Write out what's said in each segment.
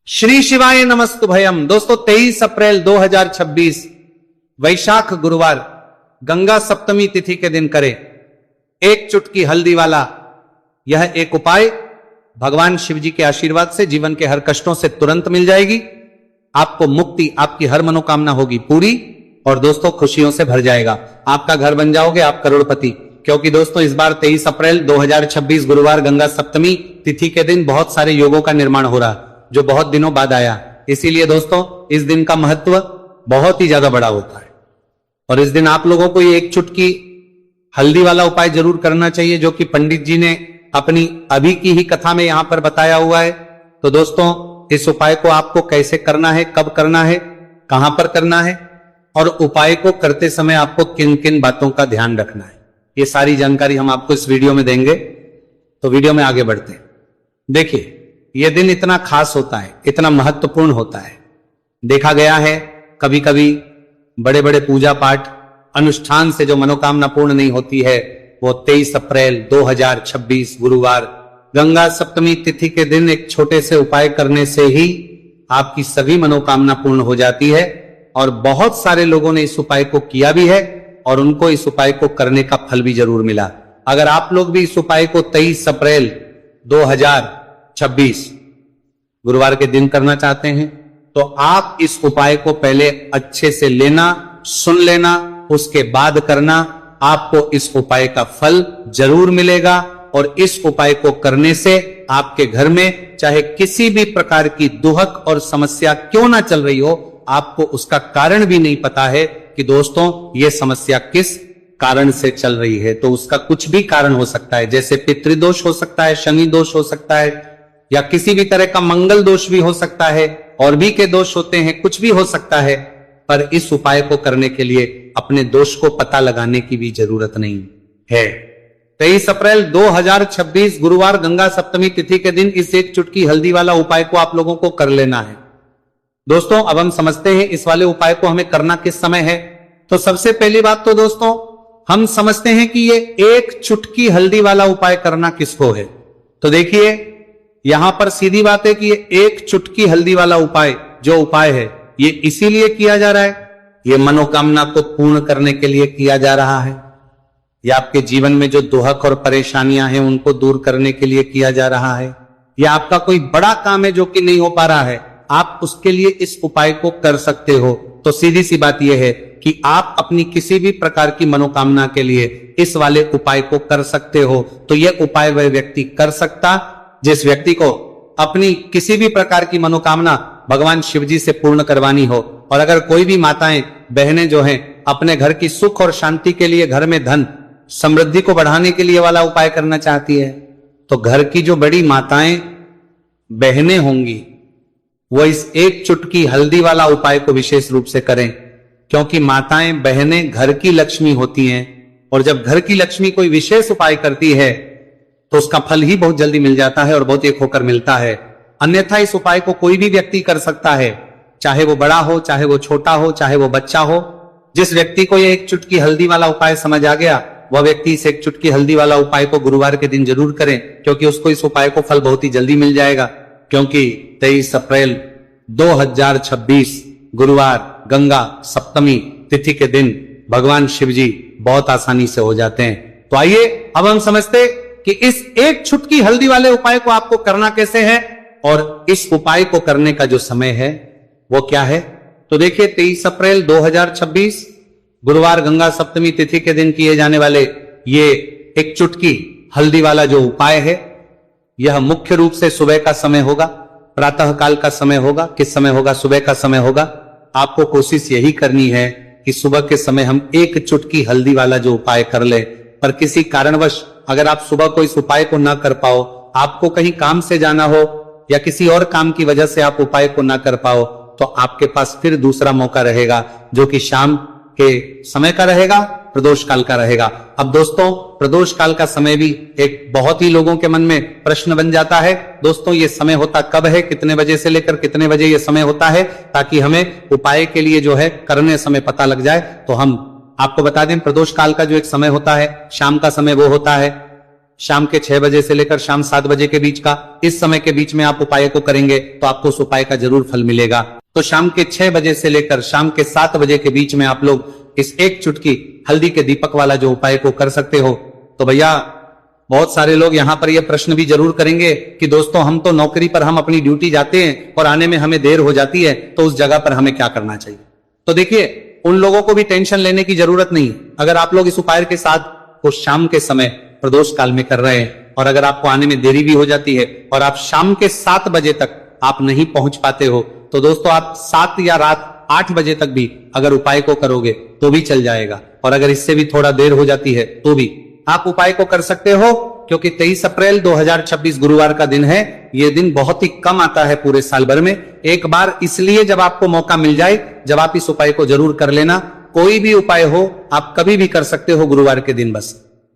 श्री शिवाय नमस्तुभयम। दोस्तों 23 अप्रैल 2026 वैशाख गुरुवार गंगा सप्तमी तिथि के दिन करें एक चुटकी हल्दी वाला यह एक उपाय। भगवान शिव जी के आशीर्वाद से जीवन के हर कष्टों से तुरंत मिल जाएगी, आपको मुक्ति, आपकी हर मनोकामना होगी पूरी और दोस्तों खुशियों से भर जाएगा। आपका घर बन जाओगे, आप करोड़पति। क्योंकि दोस्तों इस बार 23 अप्रैल 2026 गुरुवार गंगा सप्तमी तिथि के दिन बहुत सारे योगों का निर्माण हो रहा जो बहुत दिनों बाद आया। इसीलिए दोस्तों इस दिन का महत्व बहुत ही ज्यादा बड़ा होता है और इस दिन आप लोगों को ये एक चुटकी हल्दी वाला उपाय जरूर करना चाहिए, जो कि पंडित जी ने अपनी अभी की ही कथा में यहां पर बताया हुआ है। तो दोस्तों इस उपाय को आपको कैसे करना है, कब करना है, कहां पर करना है और उपाय को करते समय आपको किन किन बातों का ध्यान रखना है, ये सारी जानकारी हम आपको इस वीडियो में देंगे। तो वीडियो में आगे बढ़ते हैं। देखिए यह दिन इतना खास होता है, इतना महत्वपूर्ण होता है। देखा गया है कभी कभी बड़े बड़े पूजा पाठ अनुष्ठान से जो मनोकामना पूर्ण नहीं होती है, वो 23 अप्रैल 2026 गुरुवार गंगा सप्तमी तिथि के दिन एक छोटे से उपाय करने से ही आपकी सभी मनोकामना पूर्ण हो जाती है। और बहुत सारे लोगों ने इस उपाय को किया भी है और उनको इस उपाय को करने का फल भी जरूर मिला। अगर आप लोग भी इस उपाय को 23 अप्रैल 2026 गुरुवार के दिन करना चाहते हैं तो आप इस उपाय को पहले अच्छे से लेना, सुन लेना, उसके बाद करना। आपको इस उपाय का फल जरूर मिलेगा और इस उपाय को करने से आपके घर में चाहे किसी भी प्रकार की दुहक और समस्या क्यों ना चल रही हो, आपको उसका कारण भी नहीं पता है कि दोस्तों ये समस्या किस कारण से चल रही है। तो उसका कुछ भी कारण हो सकता है, जैसे पितृदोष हो सकता है, शनि दोष हो सकता है, या किसी भी तरह का मंगल दोष भी हो सकता है, और भी के दोष होते हैं, कुछ भी हो सकता है। पर इस उपाय को करने के लिए अपने दोष को पता लगाने की भी जरूरत नहीं है। 23 अप्रैल 2026 गुरुवार गंगा सप्तमी तिथि के दिन इस एक चुटकी हल्दी वाला उपाय को आप लोगों को कर लेना है। दोस्तों अब हम समझते हैं इस वाले उपाय को हमें करना किस समय है। तो सबसे पहली बात तो दोस्तों हम समझते हैं कि ये एक चुटकी हल्दी वाला उपाय करना किसको है। तो देखिए यहां पर सीधी बात है कि ये एक चुटकी हल्दी वाला उपाय जो उपाय है ये इसीलिए किया जा रहा है, ये मनोकामना को पूर्ण करने के लिए किया जा रहा है, या आपके जीवन में जो दुहक और परेशानियां हैं उनको दूर करने के लिए किया जा रहा है, या आपका कोई बड़ा काम है जो कि नहीं हो पा रहा है, आप उसके लिए इस उपाय को कर सकते हो। तो सीधी सी बात यह है कि आप अपनी किसी भी प्रकार की मनोकामना के लिए इस वाले उपाय को कर सकते हो। तो यह उपाय वह व्यक्ति कर सकता जिस व्यक्ति को अपनी किसी भी प्रकार की मनोकामना भगवान शिव जी से पूर्ण करवानी हो। और अगर कोई भी माताएं बहनें जो हैं अपने घर की सुख और शांति के लिए, घर में धन समृद्धि को बढ़ाने के लिए वाला उपाय करना चाहती है, तो घर की जो बड़ी माताएं बहनें होंगी वो इस एक चुटकी हल्दी वाला उपाय को विशेष रूप से करें, क्योंकि माताएं बहनें घर की लक्ष्मी होती हैं और जब घर की लक्ष्मी कोई विशेष उपाय करती है तो उसका फल ही बहुत जल्दी मिल जाता है और बहुत एक होकर मिलता है। अन्यथा इस उपाय को कोई भी व्यक्ति कर सकता है, चाहे वो बड़ा हो, चाहे वो छोटा हो, चाहे वो बच्चा हो। जिस व्यक्ति को ये एक चुटकी हल्दी वाला उपाय समझ आ गया वह व्यक्ति इस एक चुटकी हल्दी वाला उपाय को गुरुवार के दिन जरूर करें, क्योंकि उसको इस उपाय को फल बहुत ही जल्दी मिल जाएगा। क्योंकि 23 अप्रैल 2026 गुरुवार गंगा सप्तमी तिथि के दिन भगवान शिव जी बहुत आसानी से हो जाते हैं। तो आइए अब हम समझते कि इस एक चुटकी हल्दी वाले उपाय को आपको करना कैसे है और इस उपाय को करने का जो समय है वो क्या है। तो देखिए 23 अप्रैल 2026 गुरुवार गंगा सप्तमी तिथि के दिन किए जाने वाले ये एक चुटकी हल्दी वाला जो उपाय है, यह मुख्य रूप से सुबह का समय होगा, प्रातः काल का समय होगा। किस समय होगा? सुबह का समय होगा। आपको कोशिश यही करनी है कि सुबह के समय हम एक चुटकी हल्दी वाला जो उपाय कर ले। पर किसी कारणवश अगर आप सुबह को इस उपाय को ना कर पाओ, आपको कहीं काम से जाना हो या किसी और काम की वजह से आप उपाय को ना कर पाओ, तो आपके पास फिर दूसरा मौका रहेगा जो कि शाम के समय का रहेगा, प्रदोष काल का रहेगा। अब दोस्तों प्रदोष काल का समय भी एक बहुत ही लोगों के मन में प्रश्न बन जाता है। दोस्तों ये समय होता कब है, कितने बजे से लेकर कितने बजे ये समय होता है, ताकि हमें उपाय के लिए जो है करने समय पता लग जाए। तो हम आपको बता दें प्रदोष काल का जो एक समय होता है शाम का समय वो होता है शाम के 6 बजे से लेकर शाम 7 बजे के बीच का, इस समय के बीच में आप उपाय को करेंगे तो आपको उस उपाय का जरूर फल मिलेगा। तो शाम के 6 बजे से लेकर शाम के 7 बजे के बीच में आप लोग इस एक चुटकी हल्दी के दीपक वाला जो उपाय को कर सकते हो। तो भैया बहुत सारे लोग यहां पर यह प्रश्न भी जरूर करेंगे कि दोस्तों हम तो नौकरी पर हम अपनी ड्यूटी जाते हैं और आने में हमें देर हो जाती है, तो उस जगह पर हमें क्या करना चाहिए। तो देखिए उन लोगों को भी टेंशन लेने की जरूरत नहीं। अगर आप लोग इस उपाय के साथ उस शाम के समय प्रदोष काल में कर रहे हैं और अगर आपको आने में देरी भी हो जाती है और आप शाम के 7 बजे तक आप नहीं पहुंच पाते हो, तो दोस्तों आप 7 या रात 8 बजे तक भी अगर उपाय को करोगे तो भी चल जाएगा। और अगर इससे भी थोड़ा देर हो जाती है तो भी आप उपाय को कर सकते हो, क्योंकि 23 अप्रैल 2026 गुरुवार का दिन है। यह दिन बहुत ही कम आता है पूरे साल भर में, एक बार इसलिए जब आपको मौका मिल जाए जब आप इस उपाय को जरूर कर लेना। कोई भी उपाय हो आप कभी भी कर सकते हो गुरुवार के दिन, बस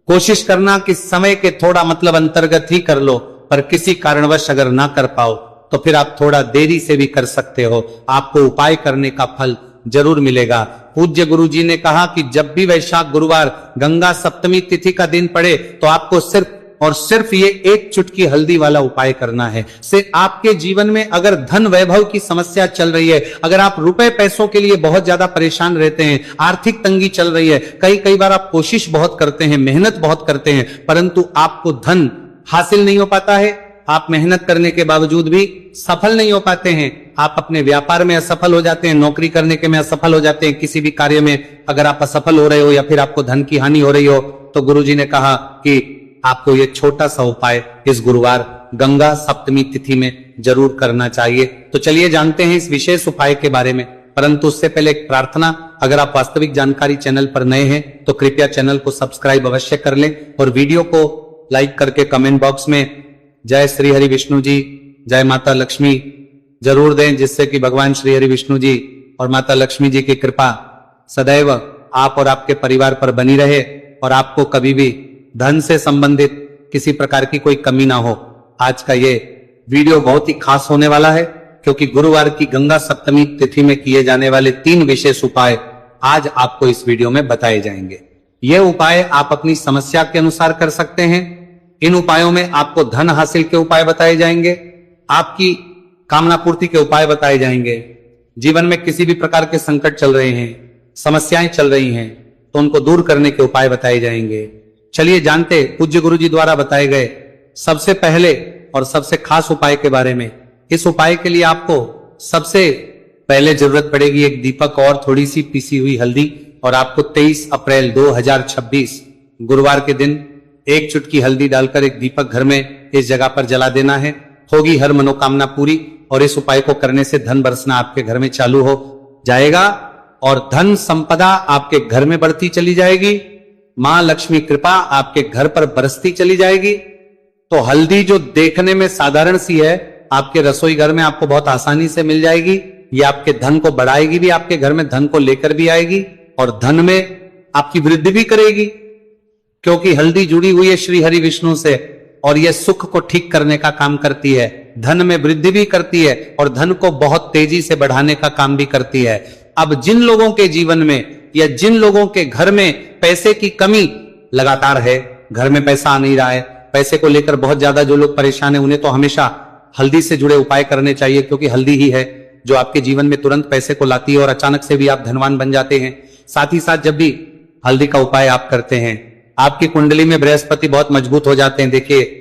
कोशिश करना कि समय के थोड़ा मतलब अंतर्गत ही कर लो, पर किसी कारणवश अगर ना कर पाओ तो फिर आप थोड़ा देरी से भी कर सकते हो, आपको उपाय करने का फल जरूर मिलेगा। पूज्य गुरु जी ने कहा कि जब भी वैशाख गुरुवार गंगा सप्तमी तिथि का दिन पड़े तो आपको सिर्फ और सिर्फ ये एक चुटकी हल्दी वाला उपाय करना है। से आपके जीवन में अगर धन वैभव की समस्या चल रही है, अगर आप रुपए पैसों के लिए बहुत ज्यादा परेशान रहते हैं, आर्थिक तंगी चल रही है, कई बार आप कोशिश बहुत करते हैं, मेहनत बहुत करते हैं, परंतु आपको धन हासिल नहीं हो पाता है, आप मेहनत करने के बावजूद भी सफल नहीं हो पाते हैं, आप अपने व्यापार में असफल हो जाते हैं, नौकरी करने के में असफल हो जाते हैं, किसी भी कार्य में अगर आप असफल हो रहे हो या फिर आपको धन की हानि हो रही हो, तो गुरुजी ने कहा कि आपको ये छोटा सा उपाय इस गुरुवार गंगा सप्तमी तिथि में जरूर करना चाहिए। तो चलिए जानते हैं इस विशेष उपाय के बारे में, परंतु उससे पहले एक प्रार्थना, अगर आप वास्तविक जानकारी चैनल पर नए हैं तो कृपया चैनल को सब्सक्राइब अवश्य कर लें और वीडियो को लाइक करके कमेंट बॉक्स में जय श्री हरि विष्णु जी, जय माता लक्ष्मी जरूर दें, जिससे कि भगवान श्री हरि विष्णु जी और माता लक्ष्मी जी की कृपा सदैव आप और आपके परिवार पर बनी रहे और आपको कभी भी धन से संबंधित किसी प्रकार की कोई कमी ना हो। आज का ये वीडियो बहुत ही खास होने वाला है, क्योंकि गुरुवार की गंगा सप्तमी तिथि में किए जाने वाले 3 विशेष उपाय आज आपको इस वीडियो में बताए जाएंगे। ये उपाय आप अपनी समस्या के अनुसार कर सकते हैं। इन उपायों में आपको धन हासिल के उपाय बताए जाएंगे, आपकी कामना पूर्ति के उपाय बताए जाएंगे, जीवन में किसी भी प्रकार के संकट चल रहे हैं, समस्याएं चल रही हैं, तो उनको दूर करने के उपाय बताए जाएंगे। चलिए जानते पूज्य गुरु जी द्वारा बताए गए सबसे पहले और सबसे खास उपाय के बारे में। इस उपाय के लिए आपको सबसे पहले जरूरत पड़ेगी एक दीपक और थोड़ी सी पीसी हुई हल्दी, और आपको 23 अप्रैल 2026 गुरुवार के दिन एक चुटकी हल्दी डालकर एक दीपक घर में इस जगह पर जला देना है। होगी हर मनोकामना पूरी, और इस उपाय को करने से धन बरसना आपके घर में चालू हो जाएगा और धन संपदा आपके घर में बढ़ती चली जाएगी, मां लक्ष्मी कृपा आपके घर पर बरसती चली जाएगी। तो हल्दी जो देखने में साधारण सी है, आपके रसोई घर में आपको बहुत आसानी से मिल जाएगी। ये आपके धन को बढ़ाएगी भी, आपके घर में धन को लेकर भी आएगी और धन में आपकी वृद्धि भी करेगी, क्योंकि हल्दी जुड़ी हुई है श्री हरि विष्णु से और यह सुख को ठीक करने का काम करती है, धन में वृद्धि भी करती है और धन को बहुत तेजी से बढ़ाने का काम भी करती है। अब जिन लोगों के जीवन में या जिन लोगों के घर में पैसे की कमी लगातार है, घर में पैसा आ नहीं रहा है, पैसे को लेकर बहुत ज्यादा जो लोग परेशान है, उन्हें तो हमेशा हल्दी से जुड़े उपाय करने चाहिए, क्योंकि हल्दी ही है जो आपके जीवन में तुरंत पैसे को लाती है और अचानक से भी आप धनवान बन जाते हैं। साथ ही साथ जब भी हल्दी का उपाय आप करते हैं, आपकी कुंडली में बृहस्पति बहुत मजबूत हो जाते हैं। देखिए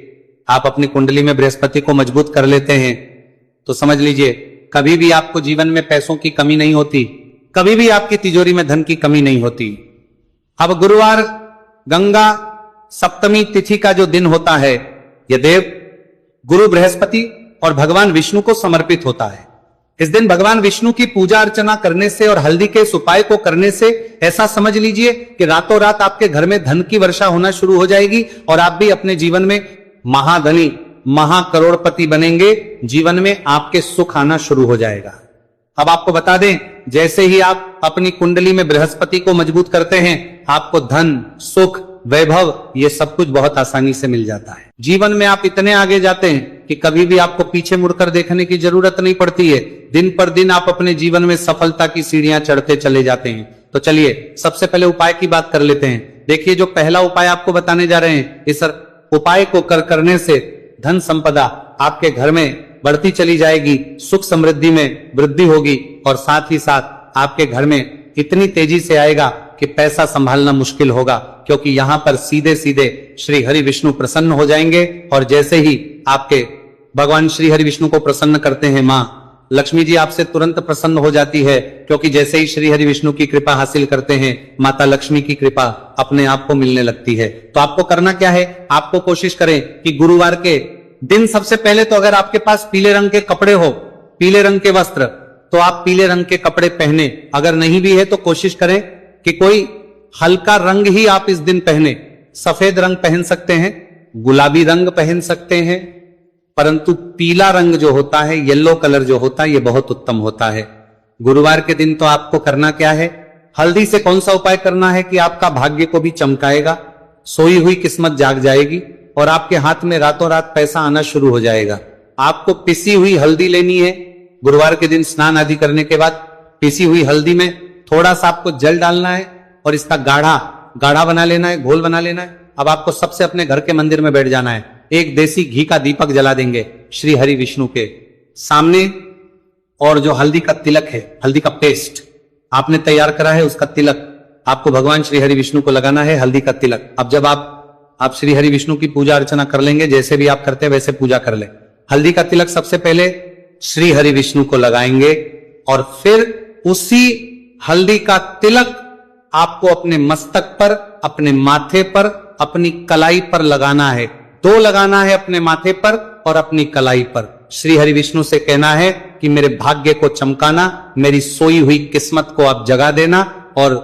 आप अपनी कुंडली में बृहस्पति को मजबूत कर लेते हैं तो समझ लीजिए कभी भी आपको जीवन में पैसों की कमी नहीं होती, कभी भी आपकी तिजोरी में धन की कमी नहीं होती। अब गुरुवार गंगा सप्तमी तिथि का जो दिन होता है, यह देव गुरु बृहस्पति और भगवान विष्णु को समर्पित होता है। इस दिन भगवान विष्णु की पूजा अर्चना करने से और हल्दी के इस उपाय को करने से ऐसा समझ लीजिए कि रातों रात आपके घर में धन की वर्षा होना शुरू हो जाएगी और आप भी अपने जीवन में महाधनी महाकरोड़पति बनेंगे, जीवन में आपके सुख आना शुरू हो जाएगा। अब आपको बता दें, जैसे ही आप अपनी कुंडली में बृहस्पति को मजबूत करते हैं, आपको धन सुख वैभव ये सब कुछ बहुत आसानी से मिल जाता है। जीवन में आप इतने आगे जाते हैं कि कभी भी आपको पीछे मुड़कर देखने की जरूरत नहीं पड़ती है। दिन पर दिन आप अपने जीवन में सफलता की सीढ़ियां चढ़ते चले जाते हैं। तो चलिए सबसे पहले उपाय की बात कर लेते हैं। देखिए जो पहला उपाय आपको बताने जा रहे हैं, इस उपाय को करने से धन संपदा आपके घर में बढ़ती चली जाएगी, सुख समृद्धि में वृद्धि होगी और साथ ही साथ आपके घर में इतनी तेजी से आएगा कि पैसा संभालना मुश्किल होगा, क्योंकि यहां पर सीधे सीधे श्री हरि विष्णु प्रसन्न हो जाएंगे। और जैसे ही आपके भगवान श्री हरि विष्णु को प्रसन्न करते हैं, मां लक्ष्मी जी आपसे तुरंत प्रसन्न हो जाती है, क्योंकि जैसे ही श्री हरि विष्णु की कृपा हासिल करते हैं, माता लक्ष्मी की कृपा अपने आप को मिलने लगती है। तो आपको करना क्या है, आपको कोशिश करें कि गुरुवार के दिन सबसे पहले तो अगर आपके पास पीले रंग के कपड़े हो, पीले रंग के वस्त्र, तो आप पीले रंग के कपड़े पहने। अगर नहीं भी है तो कोशिश करें कि कोई हल्का रंग ही आप इस दिन पहने। सफेद रंग पहन सकते हैं, गुलाबी रंग पहन सकते हैं, परंतु पीला रंग जो होता है, येलो कलर जो होता है, ये बहुत उत्तम होता है। गुरुवार के दिन तो आपको करना क्या है, हल्दी से कौन सा उपाय करना है कि आपका भाग्य को भी चमकाएगा, सोई हुई किस्मत जाग जाएगी और आपके हाथ में रातों रात पैसा आना शुरू हो जाएगा। आपको पिसी हुई हल्दी लेनी है। गुरुवार के दिन स्नान आदि करने के बाद पिसी हुई हल्दी में थोड़ा सा आपको जल डालना है और इसका गाढ़ा बना लेना है, घोल बना लेना है। अब आपको सबसे अपने घर के मंदिर में बैठ जाना है, एक देसी घी का दीपक जला देंगे श्री हरि विष्णु के सामने, और जो हल्दी का तिलक है, हल्दी का पेस्ट आपने तैयार करा है, उसका तिलक आपको भगवान श्री हरि विष्णु को लगाना है, हल्दी का तिलक। अब जब आप श्री हरि विष्णु की पूजा अर्चना कर लेंगे, जैसे भी आप करते हैं वैसे पूजा कर ले। हल्दी का तिलक सबसे पहले श्री हरि विष्णु को लगाएंगे और फिर उसी हल्दी का तिलक आपको अपने मस्तक पर, अपने माथे पर, अपनी कलाई पर लगाना है। दो लगाना है, अपने माथे पर और अपनी कलाई पर। श्री हरि विष्णु से कहना है कि मेरे भाग्य को चमकाना, मेरी सोई हुई किस्मत को आप जगा देना और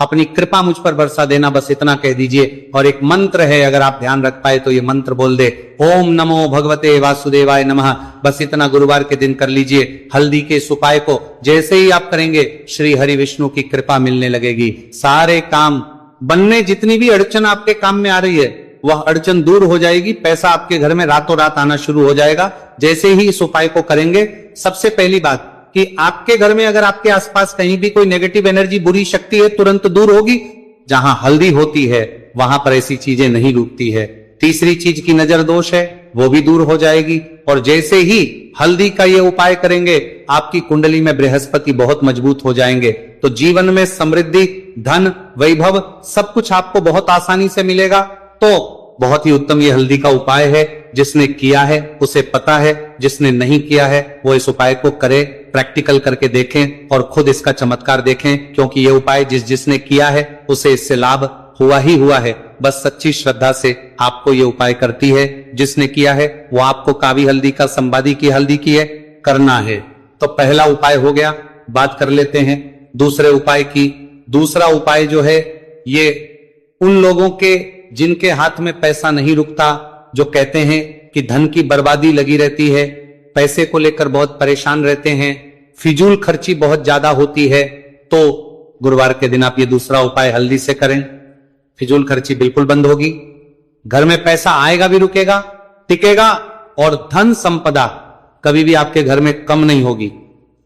अपनी कृपा मुझ पर बरसा देना, बस इतना कह दीजिए। और एक मंत्र है, अगर आप ध्यान रख पाए तो ये मंत्र बोल दे, ओम नमो भगवते वासुदेवाय नमः। बस इतना गुरुवार के दिन कर लीजिए। हल्दी के इस उपाय को जैसे ही आप करेंगे, श्री हरि विष्णु की कृपा मिलने लगेगी। सारे काम बनने, जितनी भी अड़चन आपके काम में आ रही है वह अड़चन दूर हो जाएगी। पैसा आपके घर में रातों रात आना शुरू हो जाएगा जैसे ही इस उपाय को करेंगे। सबसे पहली बात कि आपके घर में अगर आपके आसपास कहीं भी कोई नेगेटिव एनर्जी, बुरी शक्ति है, तुरंत दूर होगी। जहां हल्दी होती है वहां पर ऐसी चीजें नहीं रुकती है। तीसरी चीज की नजर दोष है, वो भी दूर हो जाएगी। और जैसे ही हल्दी का ये उपाय करेंगे, आपकी कुंडली में बृहस्पति बहुत मजबूत हो जाएंगे। तो जीवन में समृद्धि, धन, वैभव सब कुछ आपको बहुत आसानी से मिलेगा। तो बहुत ही उत्तम ये हल्दी का उपाय है। जिसने किया है उसे पता है, जिसने नहीं किया है वो इस उपाय को करे, प्रैक्टिकल करके देखें और खुद इसका चमत्कार देखें, क्योंकि ये उपाय जिसने किया है उसे इससे लाभ हुआ ही हुआ है। बस सच्ची श्रद्धा से आपको ये उपाय करती है। जिसने किया है वो आपको कावी हल्दी का, संवादी की हल्दी की है, करना है। तो पहला उपाय हो गया। बात कर लेते हैं दूसरे उपाय की। दूसरा उपाय जो है ये उन लोगों के जिनके हाथ में पैसा नहीं रुकता, जो कहते हैं कि धन की बर्बादी लगी रहती है, पैसे को लेकर बहुत परेशान रहते हैं, फिजूल खर्ची बहुत ज्यादा होती है, तो गुरुवार के दिन आप ये दूसरा उपाय हल्दी से करें। फिजूल खर्ची बिल्कुल बंद होगी, घर में पैसा आएगा भी, रुकेगा, टिकेगा और धन संपदा कभी भी आपके घर में कम नहीं होगी।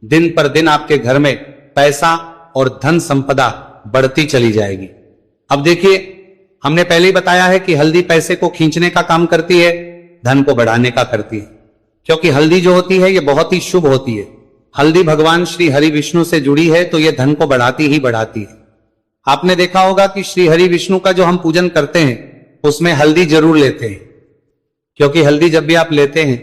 दिन पर दिन आपके घर में पैसा और धन संपदा बढ़ती चली जाएगी। अब देखिए, हमने पहले ही बताया है कि हल्दी पैसे को खींचने का काम करती है, धन को बढ़ाने का करती है, क्योंकि हल्दी जो होती है ये बहुत ही शुभ होती है। हल्दी भगवान श्री हरि विष्णु से जुड़ी है तो ये धन को बढ़ाती ही बढ़ाती है। आपने देखा होगा कि श्री हरि विष्णु का जो हम पूजन करते हैं उसमें हल्दी जरूर लेते हैं, क्योंकि हल्दी जब भी आप लेते हैं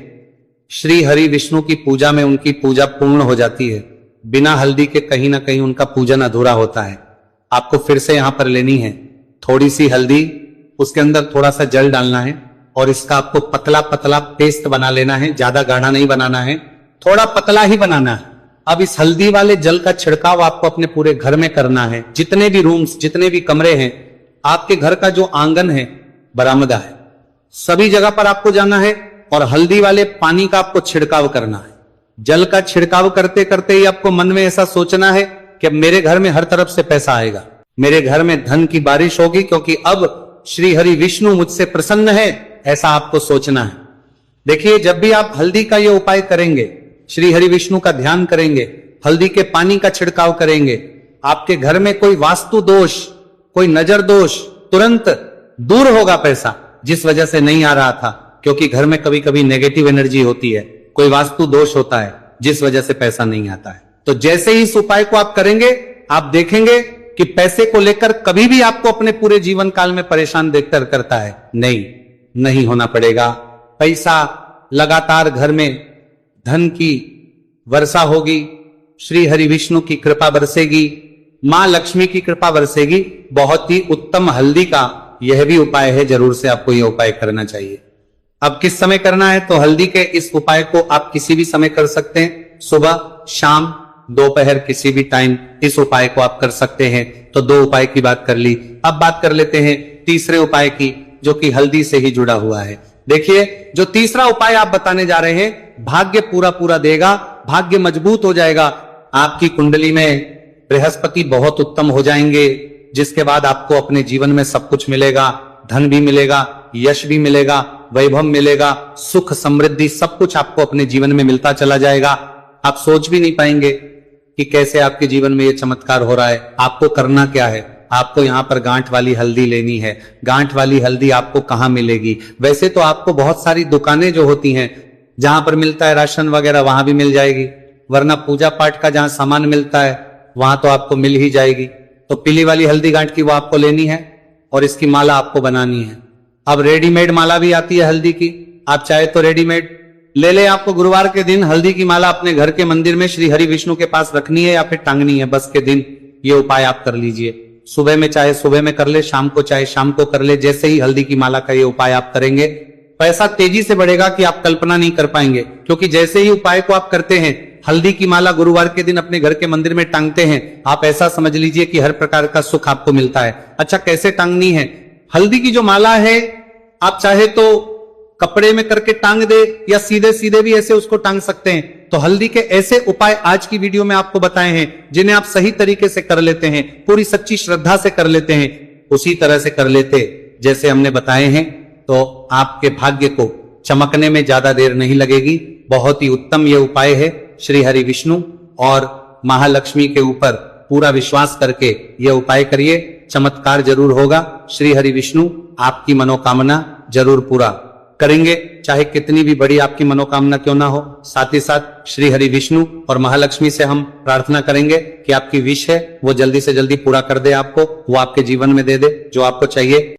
श्री हरि विष्णु की पूजा में उनकी पूजा पूर्ण हो जाती है। बिना हल्दी के कहीं ना कहीं उनका पूजन अधूरा होता है। आपको फिर से यहां पर लेनी है थोड़ी सी हल्दी, उसके अंदर थोड़ा सा जल डालना है और इसका आपको पतला पतला पेस्ट बना लेना है। ज्यादा गाढ़ा नहीं बनाना है, थोड़ा पतला ही बनाना है। अब इस हल्दी वाले जल का छिड़काव आपको अपने पूरे घर में करना है। जितने भी रूम्स, जितने भी कमरे हैं, आपके घर का जो आंगन है, बरामदा है, सभी जगह पर आपको जाना है और हल्दी वाले पानी का आपको छिड़काव करना है। जल का छिड़काव करते करते ही आपको मन में ऐसा सोचना है कि अब मेरे घर में हर तरफ से पैसा आएगा, मेरे घर में धन की बारिश होगी, क्योंकि अब श्री हरि विष्णु मुझसे प्रसन्न है, ऐसा आपको सोचना है। देखिए, जब भी आप हल्दी का ये उपाय करेंगे, श्री हरि विष्णु का ध्यान करेंगे, हल्दी के पानी का छिड़काव करेंगे, आपके घर में कोई वास्तु दोष, कोई नजर दोष तुरंत दूर होगा। पैसा जिस वजह से नहीं आ रहा था, क्योंकि घर में कभी कभी नेगेटिव एनर्जी होती है, कोई वास्तु दोष होता है जिस वजह से पैसा नहीं आता है। तो जैसे ही इस उपाय को आप करेंगे, आप देखेंगे कि पैसे को लेकर कभी भी आपको अपने पूरे जीवन काल में परेशान देखकर करता है, नहीं होना पड़ेगा। पैसा लगातार घर में धन की वर्षा होगी, श्री हरि विष्णु की कृपा बरसेगी, मां लक्ष्मी की कृपा बरसेगी। बहुत ही उत्तम हल्दी का यह भी उपाय है, जरूर से आपको यह उपाय करना चाहिए। अब किस समय करना है, तो हल्दी के इस उपाय को आप किसी भी समय कर सकते हैं, सुबह, शाम, दोपहर, किसी भी टाइम इस उपाय को आप कर सकते हैं। तो 2 उपाय की बात कर ली। अब बात कर लेते हैं तीसरे उपाय की, जो कि हल्दी से ही जुड़ा हुआ है। देखिए, जो तीसरा उपाय आप बताने जा रहे हैं, भाग्य पूरा देगा, भाग्य मजबूत हो जाएगा। आपकी कुंडली में बृहस्पति बहुत उत्तम हो जाएंगे, जिसके बाद आपको अपने जीवन में सब कुछ मिलेगा, धन भी मिलेगा, यश भी मिलेगा, वैभव मिलेगा, सुख समृद्धि सब कुछ आपको अपने जीवन में मिलता चला जाएगा। आप सोच भी नहीं पाएंगे कि कैसे आपके जीवन में ये चमत्कार हो रहा है। आपको करना क्या है, आपको यहाँ पर गांठ वाली हल्दी लेनी है। गांठ वाली हल्दी आपको कहाँ मिलेगी? वैसे तो आपको बहुत सारी दुकानें जो होती हैं, जहां पर मिलता है राशन वगैरह, वहां भी मिल जाएगी, वरना पूजा पाठ का जहां सामान मिलता है वहां तो आपको मिल ही जाएगी। तो पीली वाली हल्दी गांठ की वो आपको लेनी है और इसकी माला आपको बनानी है। अब रेडीमेड माला भी आती है हल्दी की, आप चाहे तो रेडीमेड ले ले। आपको गुरुवार के दिन हल्दी की माला अपने घर के मंदिर में श्री हरि विष्णु के पास रखनी है या फिर टांगनी है। बस के दिन ये उपाय आप कर लीजिए। सुबह में चाहे सुबह में कर ले, शाम को चाहे शाम को कर ले। जैसे ही हल्दी की माला का ये उपाय आप करेंगे, पैसा तेजी से बढ़ेगा कि आप कल्पना नहीं कर पाएंगे। क्योंकि जैसे ही उपाय को आप करते हैं, हल्दी की माला गुरुवार के दिन अपने घर के मंदिर में टांगते हैं, आप ऐसा समझ लीजिए कि हर प्रकार का सुख आपको मिलता है। अच्छा, कैसे टांगनी है? हल्दी की जो माला है, आप चाहे तो कपड़े में करके टांग दे या सीधे सीधे भी ऐसे उसको टांग सकते हैं। तो हल्दी के ऐसे उपाय आज की वीडियो में आपको बताए हैं, जिन्हें आप सही तरीके से कर लेते हैं, पूरी सच्ची श्रद्धा से कर लेते हैं, उसी तरह से कर लेते जैसे हमने बताए हैं, तो आपके भाग्य को चमकने में ज्यादा देर नहीं लगेगी। बहुत ही उत्तम ये उपाय है। श्री हरि विष्णु और महालक्ष्मी के ऊपर पूरा विश्वास करके यह उपाय करिए, चमत्कार जरूर होगा। श्री हरि विष्णु आपकी मनोकामना जरूर पूरा करेंगे, चाहे कितनी भी बड़ी आपकी मनोकामना क्यों ना हो। साथ ही साथ श्री हरि विष्णु और महालक्ष्मी से हम प्रार्थना करेंगे कि आपकी विश है वो जल्दी से जल्दी पूरा कर दे, आपको वो आपके जीवन में दे दे जो आपको चाहिए।